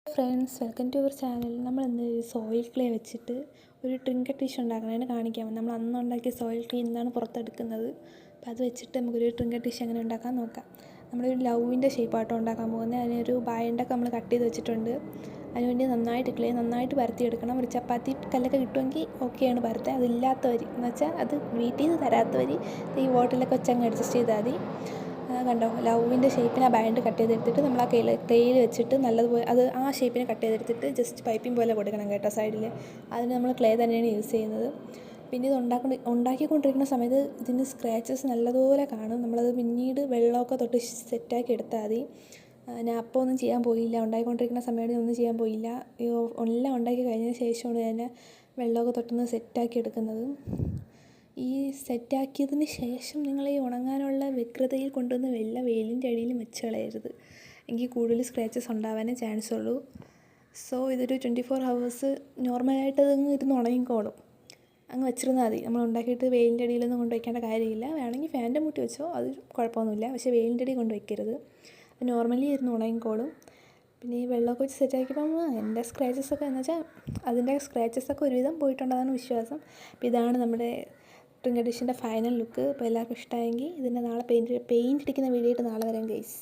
Friends, welcome to our channel. നമ്മൾ ഇന്ന് soil clay വെച്ചിട്ട് ഒരു ട്രിങ്കറ്റ് ഡിഷ് ഉണ്ടാക്കണതിന് കാണിക്കാം. നമ്മൾ അന്ന് ഉണ്ടാക്കിയ സോയിൽ ക്ലേ ഇന്നാണ് പുറത്തെടുക്കുന്നത്. അപ്പോൾ അത് വെച്ചിട്ട് നമുക്കൊരു ട്രിങ്കറ്റ് ഡിഷ് എങ്ങനെ ഉണ്ടാക്കാൻ നോക്കാം. നമ്മളൊരു ലവിൻ്റെ ഷേപ്പാട്ടോ ഉണ്ടാക്കാൻ പോകുന്നത്. അതിനൊരു ബായണ്ടൊക്കെ നമ്മൾ കട്ട് ചെയ്ത് വെച്ചിട്ടുണ്ട്. അതിനുവേണ്ടി നന്നായിട്ട് ക്ലേ നന്നായിട്ട് പരത്തിയെടുക്കണം. ഒരു ചപ്പാത്തി കല്ലൊക്കെ കിട്ടുമെങ്കിൽ ഓക്കെയാണ് പരത്താൻ. അതില്ലാത്തവർ എന്ന് വെച്ചാൽ അത് വീട്ടിൽ നിന്ന് തരാത്തവർ ഈ ബോട്ടിലൊക്കെ വെച്ചങ്ങ് അഡ്ജസ്റ്റ് ചെയ്താൽ മതി. കണ്ടോ, ലവിൻ്റെ ഷേപ്പിന് ആ ബാൻഡ് കട്ട് ചെയ്തെടുത്തിട്ട് നമ്മൾ ആ ക്ലേയിൽ വെച്ചിട്ട് നല്ലതുപോലെ അത് ആ ഷേപ്പിന് കട്ട് ചെയ്തെടുത്തിട്ട് ജസ്റ്റ് പൈപ്പിംഗ് പോലെ കൊടുക്കണം കേട്ടോ സൈഡിൽ. അതിന് നമ്മൾ ക്ലേ തന്നെയാണ് യൂസ് ചെയ്യുന്നത്. പിന്നെ ഇത് ഉണ്ടാക്കിക്കൊണ്ടിരിക്കുന്ന സമയത്ത് ഇതിന് സ്ക്രാച്ചസ് നല്ലതുപോലെ കാണും. നമ്മളത് പിന്നീട് വെള്ളമൊക്കെ തൊട്ട് സെറ്റാക്കി എടുത്താൽ മതി. ഞാൻ അപ്പോൾ ഒന്നും ചെയ്യാൻ പോയില്ല, ഉണ്ടാക്കിക്കൊണ്ടിരിക്കുന്ന സമയത്ത് ഒന്നും ചെയ്യാൻ പോയില്ല. എല്ലാം ഉണ്ടാക്കി കഴിഞ്ഞതിന് ശേഷമാണ് ഞാൻ വെള്ളമൊക്കെ തൊട്ടൊന്ന് സെറ്റാക്കി എടുക്കുന്നത്. ഈ സെറ്റാക്കിയതിന് ശേഷം നിങ്ങൾ ഈ ഉണങ്ങാനുള്ള വ്യഗ്രതയിൽ കൊണ്ടുവന്ന് വെയിലിൻ്റെ അടിയിലും വെച്ച് കളയരുത്. എങ്കിൽ കൂടുതൽ സ്ക്രാച്ചസ് ഉണ്ടാവാനേ ചാൻസ് ഉള്ളൂ. സോ ഇതൊരു 24 hours നോർമലായിട്ട് അതങ്ങ് ഇരുന്ന് ഉണങ്ങിക്കോളും. അങ്ങ് വെച്ചിരുന്നാൽ മതി. നമ്മൾ ഉണ്ടാക്കിയിട്ട് വെയിലിൻ്റെ അടിയിലൊന്നും കൊണ്ട് വയ്ക്കേണ്ട കാര്യമില്ല. വേണമെങ്കിൽ ഫാനിൻ്റെ മുട്ടി വെച്ചോ, അത് കുഴപ്പമൊന്നുമില്ല. പക്ഷേ വെയിലിൻ്റെ അടിയിൽ കൊണ്ട് വയ്ക്കരുത്. നോർമലി ഇരുന്ന് ഉണങ്ങിക്കോളും. പിന്നെ ഈ വെള്ളമൊക്കെ വെച്ച് സെറ്റാക്കിയപ്പം എൻ്റെ സ്ക്രാച്ചസൊക്കെ എന്ന് വെച്ചാൽ അതിൻ്റെ സ്ക്രാച്ചസൊക്കെ ഒരുവിധം പോയിട്ടുണ്ടെന്നാണ് വിശ്വാസം. അപ്പോൾ ഇതാണ് നമ്മുടെ ട്രിങ്കറ്റ് ഡിഷിൻ്റെ ഫൈനൽ ലുക്ക്. അപ്പോൾ എല്ലാവർക്കും ഇഷ്ടമായെങ്കിൽ ഇതിൻ്റെ നാളെ പെയിൻറ്റ് അടിക്കുന്ന വീഡിയോ ആയിട്ട് നാളെ വരാം ഗൈസ്.